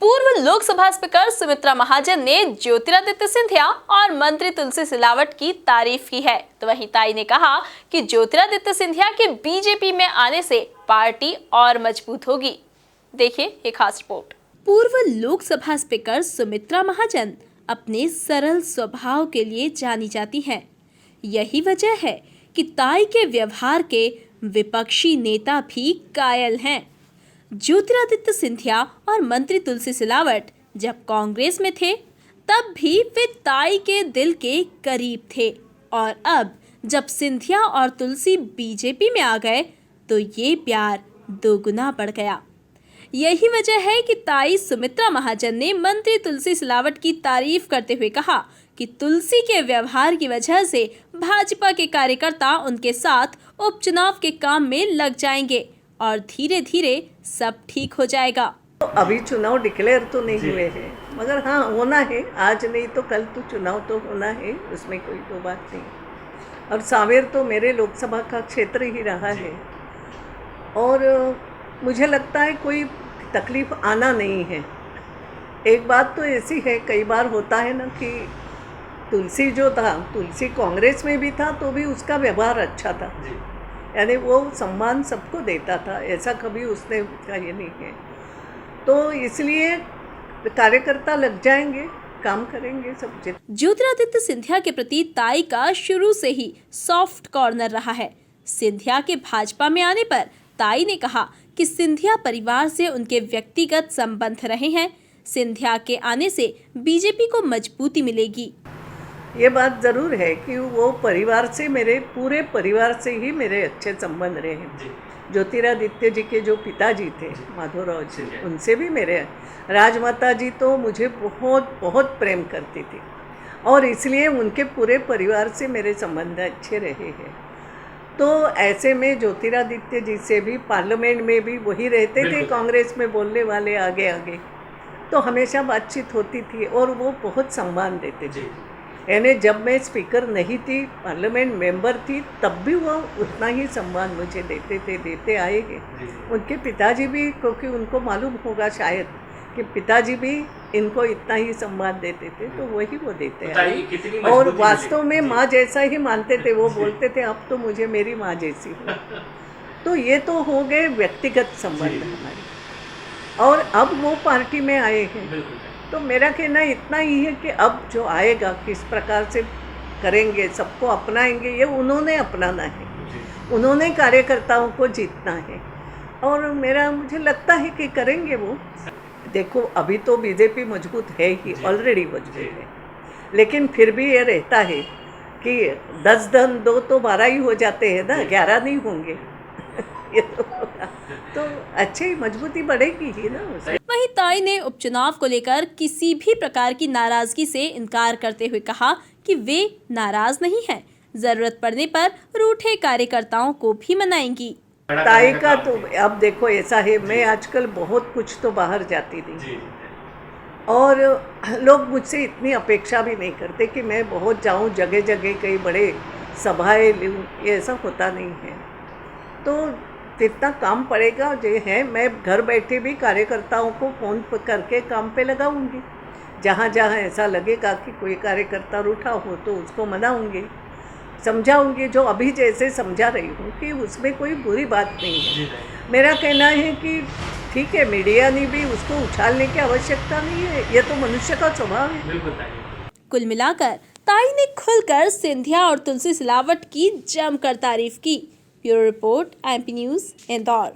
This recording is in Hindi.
पूर्व लोकसभा स्पीकर सुमित्रा महाजन ने ज्योतिरादित्य सिंधिया और मंत्री तुलसी सिलावट की तारीफ की है। तो वहीं ताई ने कहा कि ज्योतिरादित्य सिंधिया के बीजेपी में आने से पार्टी और मजबूत होगी। देखिए एक खास रिपोर्ट। पूर्व लोकसभा स्पीकर सुमित्रा महाजन अपने सरल स्वभाव के लिए जानी जाती हैं। यही वजह है कि ताई के व्यवहार के विपक्षी नेता भी कायल हैं। ज्योतिरादित्य सिंधिया और मंत्री तुलसी सिलावट जब कांग्रेस में थे तब भी वे ताई के दिल के करीब थे, और अब जब सिंधिया और तुलसी बीजेपी में आ गए तो ये प्यार दोगुना बढ़ गया। यही वजह है कि ताई सुमित्रा महाजन ने मंत्री तुलसी सिलावट की तारीफ करते हुए कहा कि तुलसी के व्यवहार की वजह से भाजपा के कार्यकर्ता उनके साथ उपचुनाव के काम में लग जाएंगे और धीरे धीरे सब ठीक हो जाएगा। तो अभी चुनाव डिक्लेयर तो नहीं हुए हैं, मगर हाँ होना है, आज नहीं तो कल तो चुनाव तो होना है, उसमें कोई तो बात नहीं। और सांवेर तो मेरे लोकसभा का क्षेत्र ही रहा है और मुझे लगता है कोई तकलीफ आना नहीं है। एक बात तो ऐसी है, कई बार होता है ना कि तुलसी जो था, तुलसी कांग्रेस में भी था तो भी उसका व्यवहार अच्छा था, यानी वो सम्मान सबको देता था, ऐसा कभी उसने उसका ये नहीं है। तो इसलिए कार्यकर्ता लग जाएंगे, काम करेंगे सब। ज्योतिरादित्य सिंधिया के प्रति ताई का शुरू से ही सॉफ्ट कॉर्नर रहा है। सिंधिया के भाजपा में आने पर ताई ने कहा कि सिंधिया परिवार से उनके व्यक्तिगत संबंध रहे हैं। सिंधिया के आने से बीजेपी को मजबूती मिलेगी। ये बात ज़रूर है कि वो परिवार से, मेरे पूरे परिवार से ही मेरे अच्छे संबंध रहे हैं। ज्योतिरादित्य जी के जो पिताजी थे माधवराव जी, उनसे भी मेरे, राजमाता जी तो मुझे बहुत बहुत प्रेम करती थी और इसलिए उनके पूरे परिवार से मेरे संबंध अच्छे रहे हैं। तो ऐसे में ज्योतिरादित्य जी से भी पार्लियामेंट में भी वही रहते थे, कांग्रेस में बोलने वाले आगे आगे, तो हमेशा बातचीत होती थी और वो बहुत सम्मान देते थे। यानी जब मैं स्पीकर नहीं थी, पार्लियामेंट मेंबर थी, तब भी वो उतना ही सम्मान मुझे देते थे, देते आएंगे। उनके पिताजी भी, क्योंकि उनको मालूम होगा शायद कि पिताजी भी इनको इतना ही सम्मान देते थे, तो वही वो देते आए और वास्तव में माँ जैसा ही मानते थे। वो बोलते थे अब तो मुझे मेरी माँ जैसी हो। तो ये तो हो गए व्यक्तिगत संबंध हमारे, और अब वो पार्टी में आए हैं तो मेरा कहना इतना ही है कि अब जो आएगा किस प्रकार से करेंगे, सबको अपनाएंगे, ये उन्होंने अपनाना है, उन्होंने कार्यकर्ताओं को जीतना है और मुझे लगता है कि करेंगे वो। देखो अभी तो बीजेपी मजबूत है ही, ऑलरेडी मजबूत है, लेकिन फिर भी ये रहता है कि 10 धन 2 तो 12 ही हो जाते हैं ना, 11 नहीं होंगे। ये तो अच्छी मजबूती बढ़ेगी ही ना। वहीं ताई ने उपचुनाव को लेकर किसी भी प्रकार की नाराजगी से इनकार करते हुए कहा कि वे नाराज नहीं हैं, जरूरत पड़ने पर रूठे कार्यकर्ताओं को भी मनाएंगी। ताई का तो अब देखो ऐसा है, मैं आजकल बहुत कुछ तो बाहर जाती थी और लोग मुझसे इतनी अपेक्षा भी नहीं करते कि मैं बहुत जाऊं जगह जगह, कई बड़े सभाएं लूं, ये ऐसा होता नहीं है। तो जितना काम पड़ेगा जो है, मैं घर बैठे भी कार्यकर्ताओं को फ़ोन करके काम पे लगाऊंगी। जहाँ जहाँ ऐसा लगेगा कि कोई कार्यकर्ता रूठा हो तो उसको मनाऊंगी, समझाऊंगी, जो अभी जैसे समझा रही हूँ कि उसमें कोई बुरी बात नहीं है। मेरा कहना है कि ठीक है, मीडिया ने भी उसको उछालने की आवश्यकता नहीं है, ये तो मनुष्य का स्वभाव है। कुल मिलाकर ताई ने खुलकर सिंधिया और तुलसी सिलावट की जमकर तारीफ की। Bureau report, MP news, Indore.